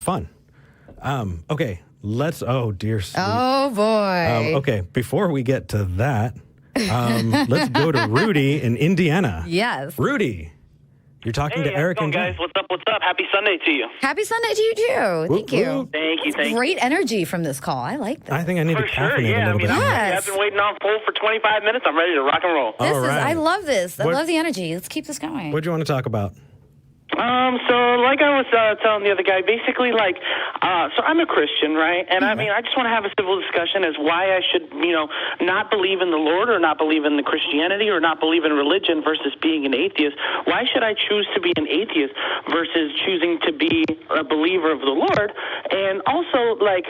fun. Okay, let's. Oh dear. Sweet. Oh boy. Okay, before we get to that, let's go to Rudy in Indiana. Yes. Rudy, you're talking to How's Eric it going, and Jen. guys. What's up? What's up? Happy Sunday to you. Happy Sunday to you too. Thank you. whoop. Thank you. Thank you. Great energy from this call. I like this. I think I need For to sure. caffeinate Yeah. a little bit. Yes. I've been waiting on hold for 25 minutes. I'm ready to rock and roll. This All is. I right. love this. I What- love the energy. Let's keep this going. What do you want to talk about? So like I was telling the other guy, basically, like, so I'm a Christian, right? And I mean, I just want to have a civil discussion as why I should, not believe in the Lord or not believe in the Christianity or not believe in religion versus being an atheist. Why should I choose to be an atheist versus choosing to be a believer of the Lord? And also, like,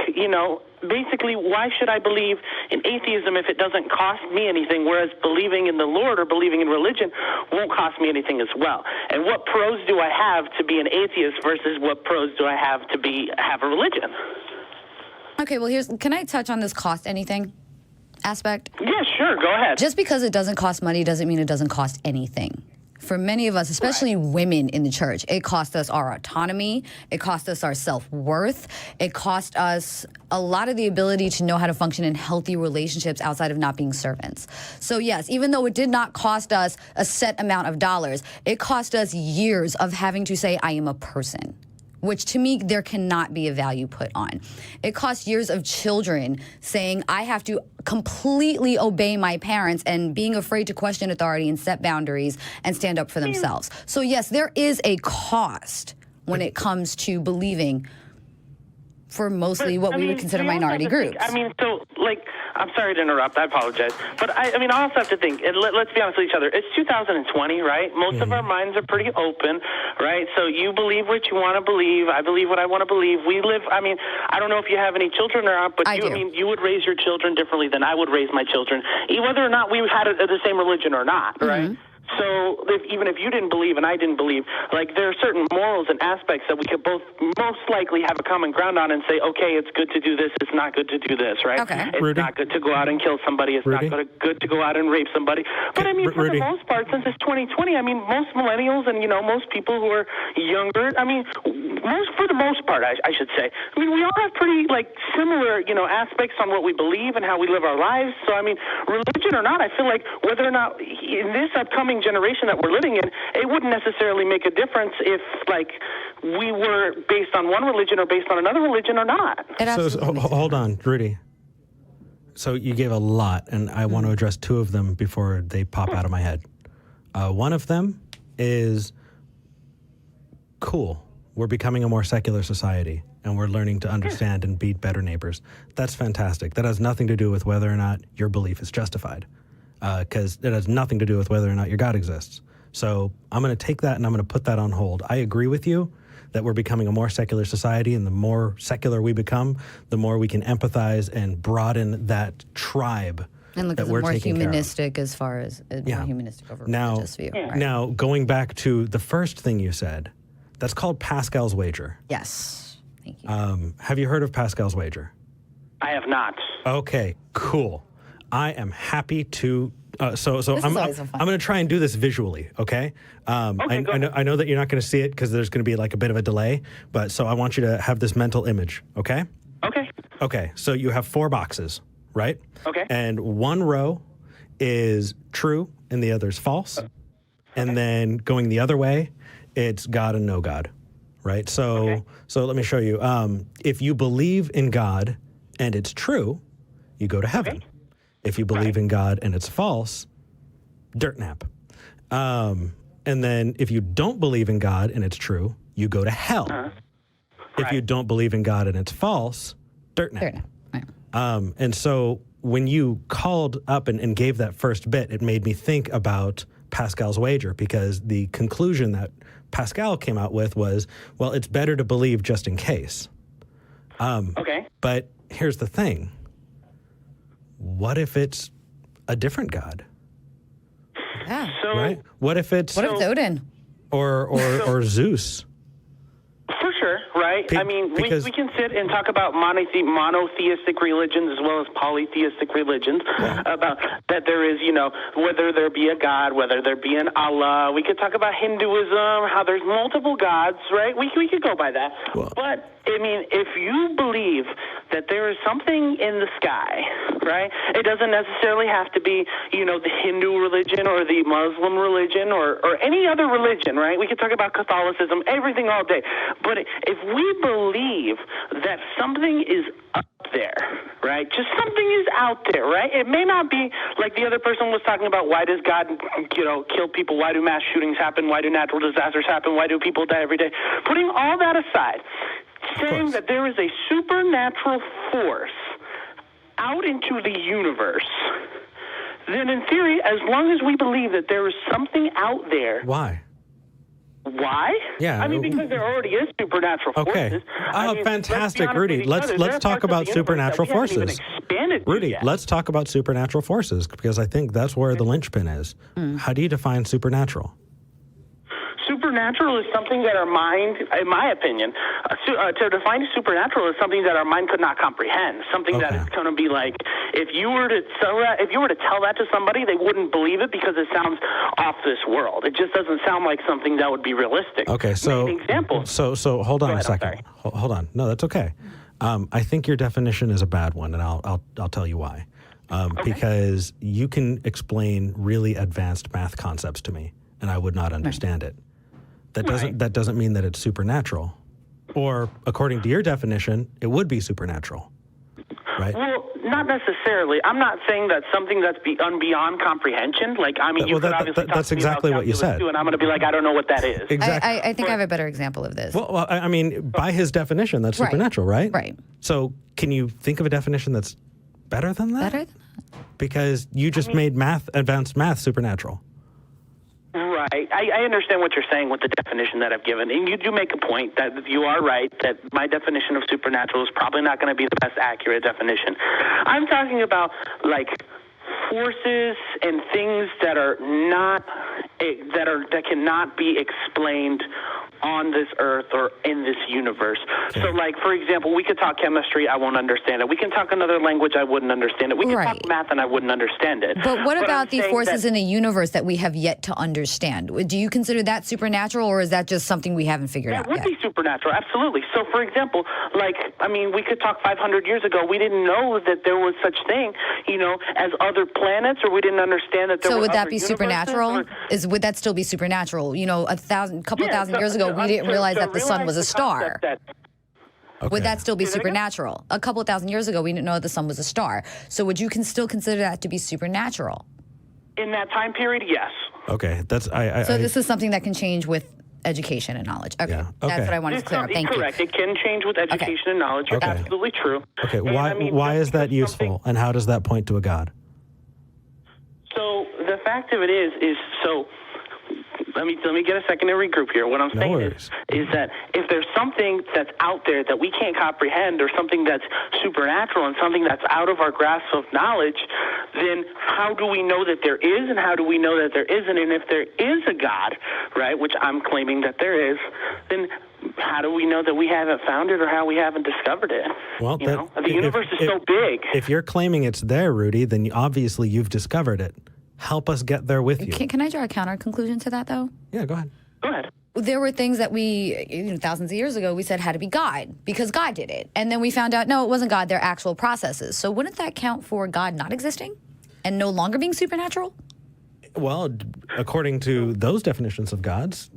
basically, why should I believe in atheism if it doesn't cost me anything, whereas believing in the Lord or believing in religion won't cost me anything as well? And what pros do I have to be an atheist versus what pros do I have to have a religion? Okay, well, can I touch on this cost anything aspect? Yeah, sure. Go ahead. Just because it doesn't cost money doesn't mean it doesn't cost anything. For many of us, especially women in the church, it cost us our autonomy. It cost us our self-worth. It cost us a lot of the ability to know how to function in healthy relationships outside of not being servants. So yes, even though it did not cost us a set amount of dollars, it cost us years of having to say, I am a person, which to me, there cannot be a value put on. It costs years of children saying, I have to completely obey my parents and being afraid to question authority and set boundaries and stand up for themselves. So yes, there is a cost when it comes to believing for mostly what we would consider minority groups. I'm sorry to interrupt. I apologize. But I also have to think, and let's be honest with each other. It's 2020, right? Most of our minds are pretty open, right? So you believe what you want to believe. I believe what I want to believe. I don't know if you have any children or not, but you would raise your children differently than I would raise my children, whether or not we had the same religion or not, right? So even if you didn't believe and I didn't believe, like, there are certain morals and aspects that we could both most likely have a common ground on and say, okay, it's good to do this, it's not good to do this, right? Okay. It's not good to go out and kill somebody, it's not good to go out and rape somebody. But for the most part, since it's 2020, most millennials and, most people who are younger, for the most part, I should say, we all have pretty, similar, aspects on what we believe and how we live our lives. So, religion or not, I feel like whether or not in this upcoming generation that we're living in, it wouldn't necessarily make a difference if, we were based on one religion or based on another religion or not. So hold on, Rudy. So you gave a lot, and I want to address two of them before they pop out of my head. One of them is, cool, we're becoming a more secular society, and we're learning to understand and be better neighbors. That's fantastic. That has nothing to do with whether or not your belief is justified. Because it has nothing to do with whether or not your God exists. So I'm going to take that and I'm going to put that on hold. I agree with you that we're becoming a more secular society, and the more secular we become, the more we can empathize and broaden that tribe and look that at we're more taking humanistic as far as more humanistic over religious view. Right? Now, going back to the first thing you said, that's called Pascal's wager. Yes. Thank you. Have you heard of Pascal's wager? I have not. Okay, cool. I am happy to. So I'm going to try and do this visually. Okay. I know that you're not going to see it because there's going to be a bit of a delay. But so I want you to have this mental image. Okay. Okay. Okay. So you have 4 boxes, right? Okay. And one row is true, and the other is false. And then going the other way, it's God and no God, right? So let me show you. If you believe in God and it's true, you go to heaven. Okay. If you believe in God and it's false, dirt nap. And then if you don't believe in God and it's true, you go to hell. If you don't believe in God and it's false, dirt nap. Right. And so when you called up and gave that first bit, it made me think about Pascal's wager, because the conclusion that Pascal came out with was, well, it's better to believe just in case. But here's the thing. What if it's a different God? Yeah. Right? What if it's Odin? Or Zeus? For sure, right? right? I mean, we can sit and talk about monotheistic religions as well as polytheistic religions, about that there is, whether there be a God, whether there be an Allah. We could talk about Hinduism, how there's multiple gods, right? We could go by that. Well, but, I mean, if you believe that there is something in the sky, right, it doesn't necessarily have to be, the Hindu religion or the Muslim religion or any other religion, right? We could talk about Catholicism, everything all day. But if we believe that something is up there, right? Just something is out there, right? It may not be like the other person was talking about, why does God, kill people? Why do mass shootings happen? Why do natural disasters happen? Why do people die every day? Putting all that aside, saying that there is a supernatural force out into the universe, then in theory, as long as we believe that there is something out there. Why? Why? Yeah. I mean, because there already is supernatural forces. Okay. I mean, Fantastic, let's be honest Rudy. with each other. Let's talk about supernatural forces. Rudy, yet. let's talk about supernatural forces, because I think that's where the linchpin is. How do you define supernatural? Supernatural is something that our mind, in my opinion, to define supernatural is something that our mind could not comprehend. Something that is going to be like, if you were to tell that to somebody, they wouldn't believe it because it sounds off this world. It just doesn't sound like something that would be realistic. Okay, so an example. So hold on a second. Hold on. No, that's okay. I think your definition is a bad one, and I'll tell you why. Because you can explain really advanced math concepts to me, and I would not understand it. That doesn't mean that it's supernatural. Or according to your definition, it would be supernatural. Right? Well, not necessarily. I'm not saying that something that's beyond comprehension. Like, I mean, you could obviously talk that's to me exactly about what you said. too, and I'm going to be like, I don't know what that is. Exactly. I think I have a better example of this. Well, I mean, by his definition, that's supernatural, right? Right. So can you think of a definition that's better than that? Better than that? Because you just made advanced math supernatural. Right. I understand what you're saying with the definition that I've given. And you do make a point that you are right, that my definition of supernatural is probably not going to be the best accurate definition. I'm talking about, like, forces and things that are not, that cannot be explained on this earth or in this universe. Okay. So, like, for example, we could talk chemistry, I won't understand it. We can talk another language, I wouldn't understand it. We can talk math, and I wouldn't understand it. But what about the forces in the universe that we have yet to understand? Do you consider that supernatural, or is that just something we haven't figured out yet? That would be supernatural, absolutely. So, for example, like, I mean, we could talk 500 years ago. We didn't know that there was such thing, as other planets, or we didn't understand that there were So would that other be supernatural? Would that still be supernatural? A couple thousand years ago, we didn't realize that the sun was a star. Would that still be supernatural? A couple of thousand years ago, we didn't know that the sun was a star. So would you still consider that to be supernatural? In that time period, yes. Okay, that's So this is something that can change with education and knowledge. Okay, that's what I wanted to clear up. Thank you. Correct. It can change with education and knowledge. You're absolutely true. Okay, why is that useful, and how does that point to a God? So the fact of it is so. Let me get a second to regroup here. What I'm saying is that if there's something that's out there that we can't comprehend, or something that's supernatural and something that's out of our grasp of knowledge, then how do we know that there is, and how do we know that there isn't? And if there is a God, right, which I'm claiming that there is, then how do we know that we haven't found it, or how we haven't discovered it? Well, the universe is so big. If you're claiming it's there, Rudy, then obviously you've discovered it. Help us get there with you. Can I draw a counter conclusion to that, though? Yeah, go ahead. Go ahead. There were things that we, thousands of years ago, we said had to be God because God did it. And then we found out, no, it wasn't God, they're actual processes. So wouldn't that count for God not existing and no longer being supernatural? Well, according to those definitions of gods,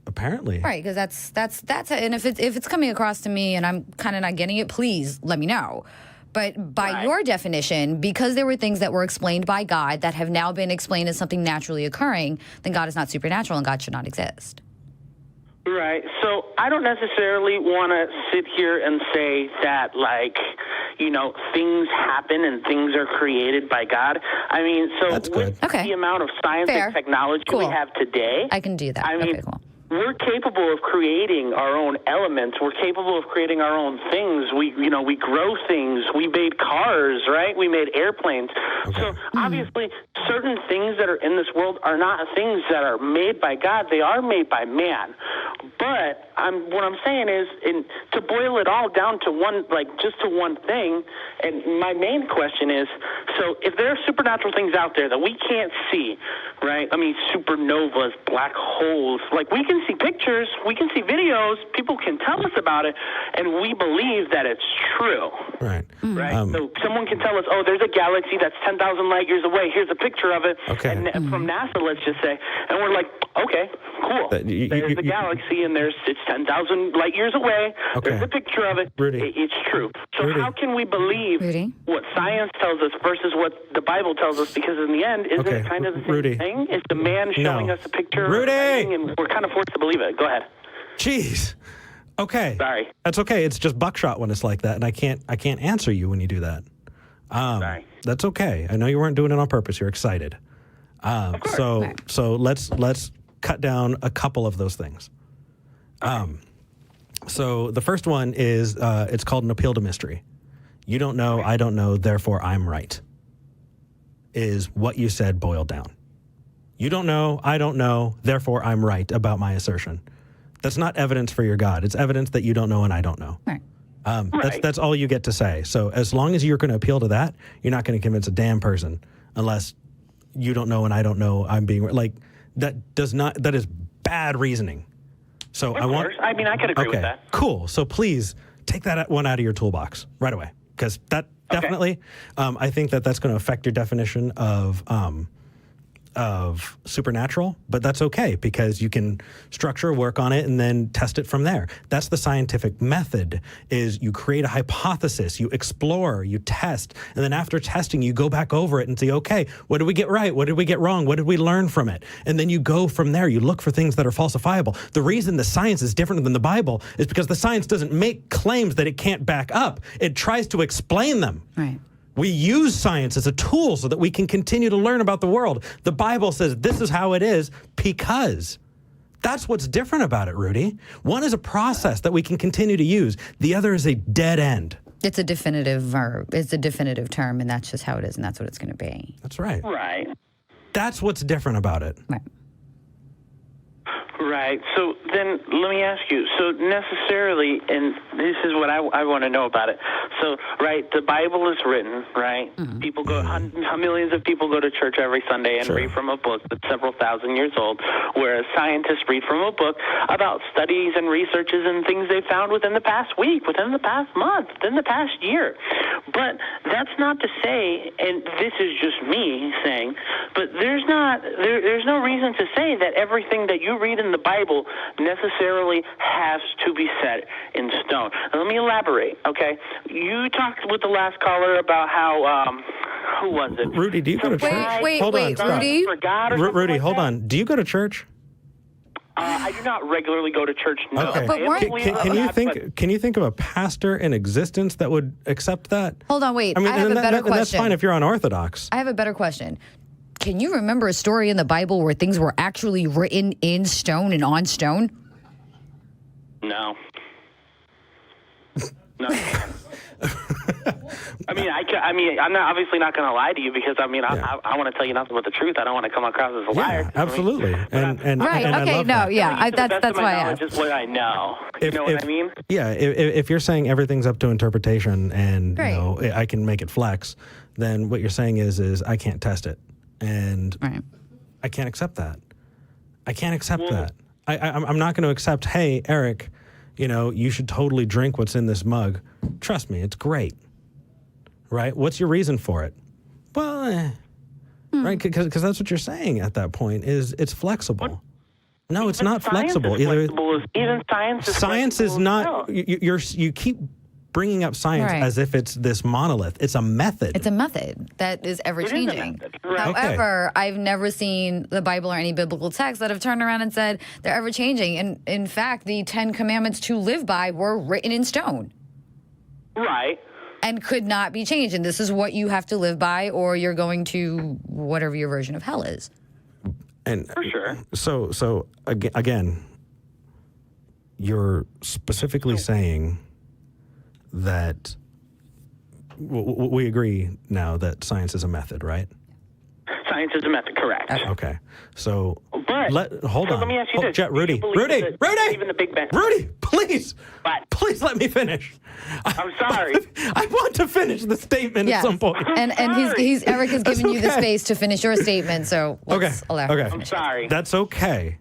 apparently. Right, because that's and if it's coming across to me and I'm kind of not getting it, please let me know. But by your definition, because there were things that were explained by God that have now been explained as something naturally occurring, then God is not supernatural and God should not exist. Right. So I don't necessarily want to sit here and say that, like, things happen and things are created by God. I mean, so with the amount of science and technology we have today, I can do that. I mean, we're capable of creating our own elements. We're capable of creating our own things. We grow things. We made cars, right? We made airplanes. Okay. So obviously, certain things that are in this world are not things that are made by God. They are made by man. But what I'm saying is, to boil it all down to just to one thing, and my main question is, so if there are supernatural things out there that we can't see, right? I mean, supernovas, black holes, like we can see pictures, we can see videos, people can tell us about it, and we believe that it's true. Right. Right. So someone can tell us, oh, there's a galaxy that's 10,000 light years away. Here's a picture of it. Okay. And from NASA, let's just say, and we're like, okay, cool. There's the galaxy, and it's 10,000 light years away. Okay. There's a picture of it. Rudy. It's true. So Rudy. how can we believe Rudy. what science tells us versus what the Bible tells us? Because in the end, isn't Okay. it kind of the same Rudy. thing? It's the man showing us a picture Rudy. of something, and we're kind of forced to believe it. Go ahead. Jeez. Okay. Sorry. That's okay. It's just buckshot when it's like that, and I can't answer you when you do that. Sorry. That's okay. I know you weren't doing it on purpose. You're excited. So let's cut down a couple of those things. So the first one is it's called an appeal to mystery. You don't know, I don't know, therefore I'm right. Is what you said boiled down. You don't know, I don't know, therefore I'm right about my assertion. That's not evidence for your God. It's evidence that you don't know and I don't know. Right. That's all you get to say. So as long as you're going to appeal to that, you're not going to convince a damn person unless you don't know and I don't know I'm being like that is bad reasoning. So I mean, I could agree with that. Cool. So please take that one out of your toolbox right away, because that definitely, I think that's going to affect your definition of supernatural, but that's okay because you can structure, work on it, and then test it from there. That's the scientific method, is you create a hypothesis, you explore, you test, and then after testing, you go back over it and say, okay, what did we get right? What did we get wrong? What did we learn from it? And then you go from there. You look for things that are falsifiable. The reason the science is different than the Bible is because the science doesn't make claims that it can't back up. It tries to explain them. Right. We use science as a tool so that we can continue to learn about the world. The Bible says this is how it is because. That's what's different about it, Rudy. One is a process that we can continue to use. The other is a dead end. It's a definitive verb. It's a definitive term, and that's just how it is, and that's what it's going to be. That's right. Right. That's what's different about it. Right. Right. So then let me ask you, so necessarily, and this is what I want to know about it. So, right, the Bible is written, right? Mm-hmm. People go, millions of people go to church every Sunday and read from a book that's several thousand years old, whereas scientists read from a book about studies and researches and things they found within the past week, within the past month, within the past year. But that's not to say, and this is just me saying, but there's no reason to say that everything that you read in the Bible necessarily has to be set in stone. Now, let me elaborate, okay? You talked with the last caller about how, who was it? Rudy, do you go to church? Wait, Rudy? For God or Rudy, like hold that? on. Do you go to church? I do not regularly go to church, no. Okay. But Can you think of a pastor in existence that would accept that? Hold on, wait. I mean, I have a better question. And that's fine if you're unorthodox. I have a better question. Can you remember a story in the Bible where things were actually written in stone and on stone? No. No. I'm not obviously not going to lie to you because I want to tell you nothing but the truth. I don't want to come across as a liar. Yeah, absolutely. Right. And Okay. I love No. that. Yeah. That's why I asked. Just what I know. You know what I mean? Yeah. If you're saying everything's up to interpretation and Right. I can make it flex, then what you're saying is I can't test it, and Right. I can't accept that. I can't accept that. I'm not going to accept. Hey, Eric, you should totally drink what's in this mug. Trust me, it's great. Right? What's your reason for it? Well, right? Because that's what you're saying at that point is it's flexible. No, it's not flexible. Even science is Science is flexible not. You keep bringing up science Right. as if it's this monolith. It's a method. It's a method that is ever changing. Right. However, I've never seen the Bible or any biblical texts that have turned around and said they're ever changing. And in fact, the 10 commandments to live by were written in stone. Right. And could not be changed. And this is what you have to live by, or you're going to whatever your version of hell is. And For sure. So again, you're specifically saying that we agree now that science is a method, right? Science is a method, correct. Okay. So Hold on. Let me ask you this. Rudy, Even the Big Bang. Rudy, please. What? Please let me finish. I'm sorry. I want to finish the statement at some point. And Eric has given you the space to finish your statement, so let's allow her to finish. I'm sorry. That's okay.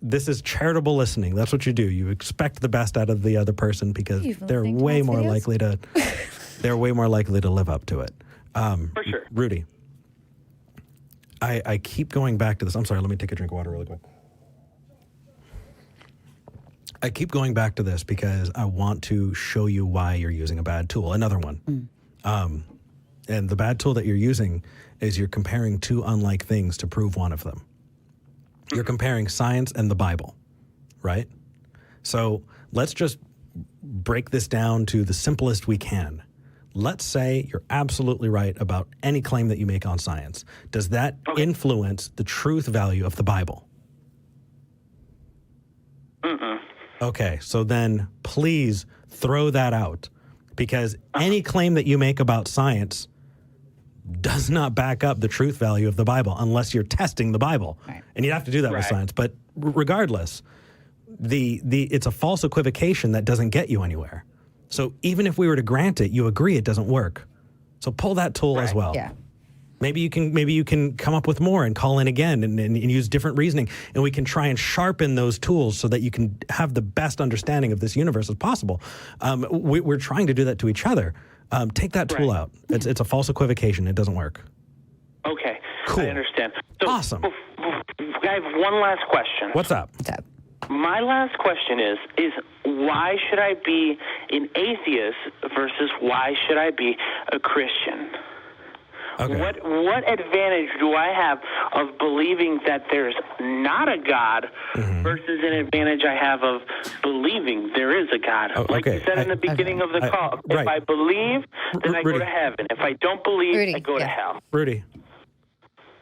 This is charitable listening. That's what you do. You expect the best out of the other person because they're way more likely to live up to it. For sure. Rudy, I keep going back to this. I'm sorry, let me take a drink of water really quick. I keep going back to this because I want to show you why you're using a bad tool. Another one. And the bad tool that you're using is you're comparing two unlike things to prove one of them. You're comparing science and the Bible, right? So let's just break this down to the simplest we can. Let's say you're absolutely right about any claim that you make on science. Does that influence the truth value of the Bible? Okay, so then please throw that out, because any claim that you make about science does not back up the truth value of the Bible unless you're testing the Bible. Right. And you have to do that with science. But regardless, it's a false equivocation that doesn't get you anywhere. So even if we were to grant it, you agree it doesn't work. So pull that tool as well. Yeah. Maybe you can come up with more and call in again and use different reasoning, and we can try and sharpen those tools so that you can have the best understanding of this universe as possible. We're trying to do that to each other. Take that tool out. It's a false equivocation. It doesn't work. Okay. Cool. I understand. So, awesome. I have one last question. What's up? My last question is why should I be an atheist versus why should I be a Christian? Okay. What advantage do I have of believing that there's not a God versus an advantage I have of believing there is a God? Like you said in the beginning of the call, if I believe, then I go to heaven. If I don't believe, I go to hell. Rudy,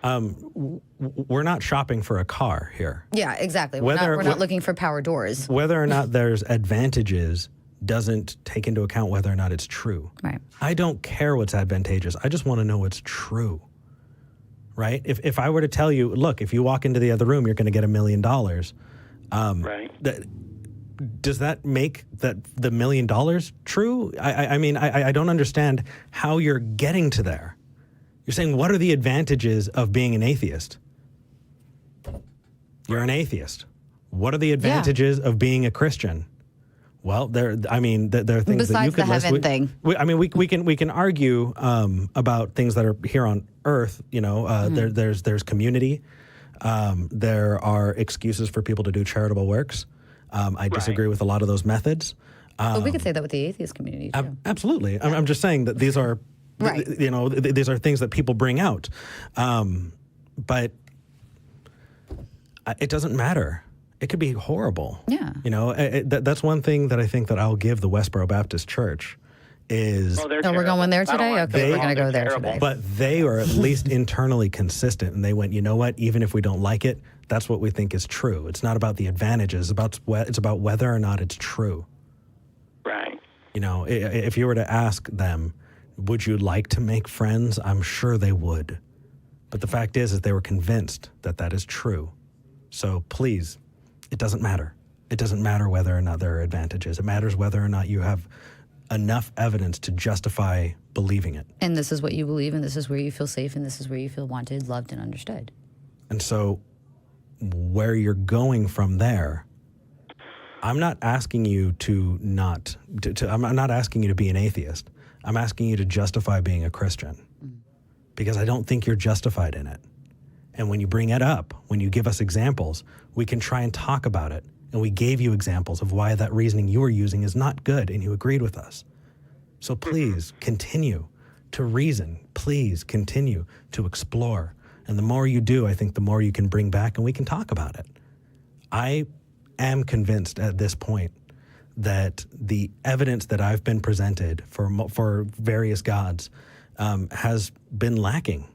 we're not shopping for a car here. Yeah, exactly. We're not looking for power doors. Whether or not there's advantages doesn't take into account whether or not it's true. Right. I don't care what's advantageous. I just want to know what's true. Right? If I were to tell you, look, if you walk into the other room, you're going to get $1 million. Does that make the $1 million true? I mean, I don't understand how you're getting to there. You're saying, what are the advantages of being an atheist? You're an atheist. What are the advantages of being a Christian? Well, there are things besides that you could the heaven thing. We can argue about things that are here on Earth. You know, there's community. There are excuses for people to do charitable works. I disagree with a lot of those methods. But we could say that with the atheist community too. Absolutely. Yeah. I'm just saying that these are, these are things that people bring out, but it doesn't matter. It could be horrible. Yeah. You know, that's one thing that I think that I'll give the Westboro Baptist Church is... we're going there today? Okay, we're going to go there today. But they are at least internally consistent, and they went, you know what, even if we don't like it, that's what we think is true. It's not about the advantages. It's about whether or not it's true. Right. You know, if you were to ask them, would you like to make friends? I'm sure they would. But the fact is they were convinced that that is true. So please... it doesn't matter. It doesn't matter whether or not there are advantages. It matters whether or not you have enough evidence to justify believing it. And this is what you believe, and this is where you feel safe, and this is where you feel wanted, loved, and understood. And so where you're going from there, I'm not asking you I'm not asking you to be an atheist. I'm asking you to justify being a Christian because I don't think you're justified in it. And when you bring it up, when you give us examples, we can try and talk about it. And we gave you examples of why that reasoning you were using is not good, and you agreed with us. So please continue to reason. Please continue to explore. And the more you do, I think the more you can bring back and we can talk about it. I am convinced at this point that the evidence that I've been presented for various gods has been lacking.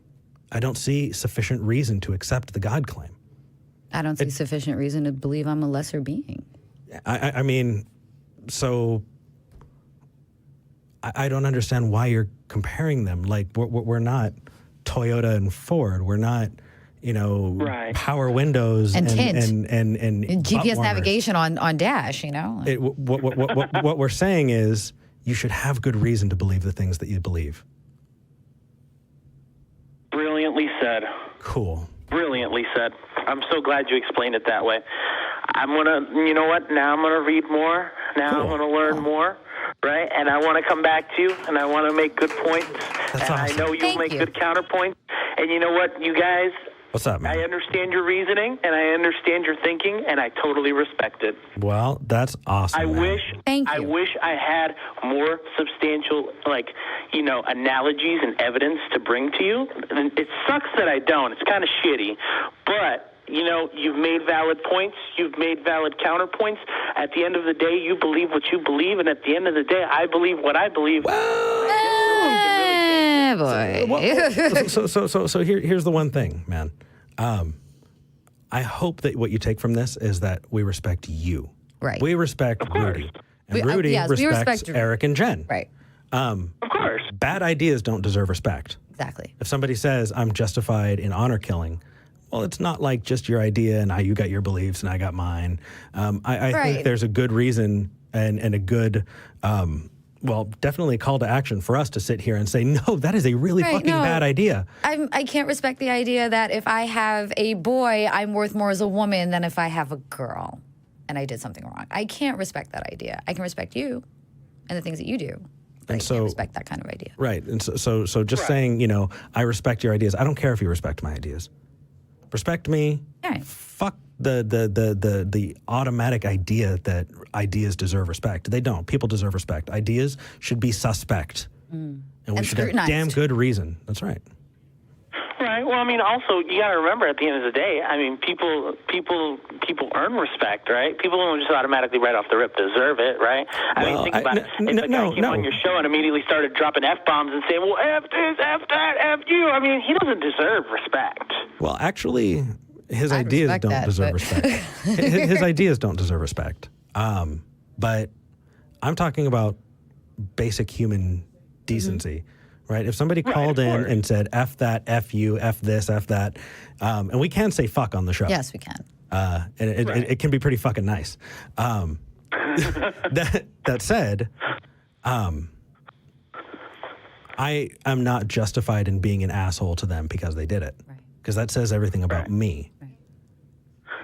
I don't see sufficient reason to accept the God claim. I don't see sufficient reason to believe I'm a lesser being. I mean, so I don't understand why you're comparing them. Like, we're not Toyota and Ford. We're not, Right. power windows And tint. and GPS butt warmers. navigation on Dash, What we're saying is you should have good reason to believe the things that you believe. Brilliantly said. Cool. Brilliantly said. I'm so glad you explained it that way. I'm going to, you know what? Now I'm going to read more. Now Cool. I'm going to learn more, right? And I want to come back to you, and I want to make good points. That's and awesome. I know you'll Thank make you. good counterpoints. And you know what, you guys? What's up, man? I understand your reasoning, and I understand your thinking, and I totally respect it. Well, that's awesome. I man. wish Thank I you. wish I had more substantial, analogies and evidence to bring to you. And it sucks that I don't. It's kind of shitty. But, you've made valid points. You've made valid counterpoints. At the end of the day, you believe what you believe. And at the end of the day, I believe what I believe. Boy. So here's the one thing, man. I hope that what you take from this is that we respect you. Right. We respect Rudy. And We- Rudy yes, we respects respect- Eric and Jen. Right. Of course. Bad ideas don't deserve respect. Exactly. If somebody says, I'm justified in honor killing, well, it's not like just your idea and you got your beliefs and I got mine. I Right. think there's a good reason and a good, definitely a call to action for us to sit here and say, no, that is a really Right, fucking no. bad idea. I can't respect the idea that if I have a boy, I'm worth more as a woman than if I have a girl and I did something wrong. I can't respect that idea. I can respect you and the things that you do. But And I so- can't respect that kind of idea. Right. And so just saying, I respect your ideas. I don't care if you respect my ideas. Respect me. Right. Fuck the automatic idea that ideas deserve respect. They don't. People deserve respect. Ideas should be suspect. And we And should have scrutinized. damn good reason. That's right. Right. Well, also, you got to remember at the end of the day, people earn respect, right? People don't just automatically right off the rip deserve it, right? Think about it. If a guy came on your show and immediately started dropping F-bombs and saying, well, F this, F that, F you, he doesn't deserve respect. Well, actually, his I'd ideas respect don't that, deserve but- respect. His ideas don't deserve respect. But I'm talking about basic human decency, right? If somebody called of in course. and said, F that, F you, F this, F that, and we can say fuck on the show. Yes, we can. And it can be pretty fucking nice. That said, I am not justified in being an asshole to them because they did it. Right. Because that says everything about me. Right.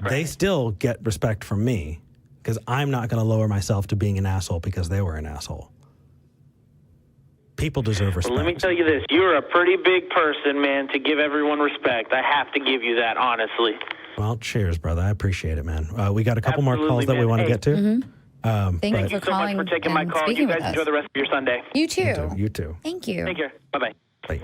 They still get respect from me because I'm not going to lower myself to being an asshole because they were an asshole. People deserve respect. Well, let me tell you this. You're a pretty big person, man, to give everyone respect. I have to give you that, honestly. Well, cheers, brother. I appreciate it, man. We got a couple more Absolutely, calls that we man. want to Hey. get to. Thank you Thank for you so much calling for taking my and call. speaking You guys with us. enjoy the rest of your Sunday. You too. You too. Thank you. Take care. Bye-bye. Bye.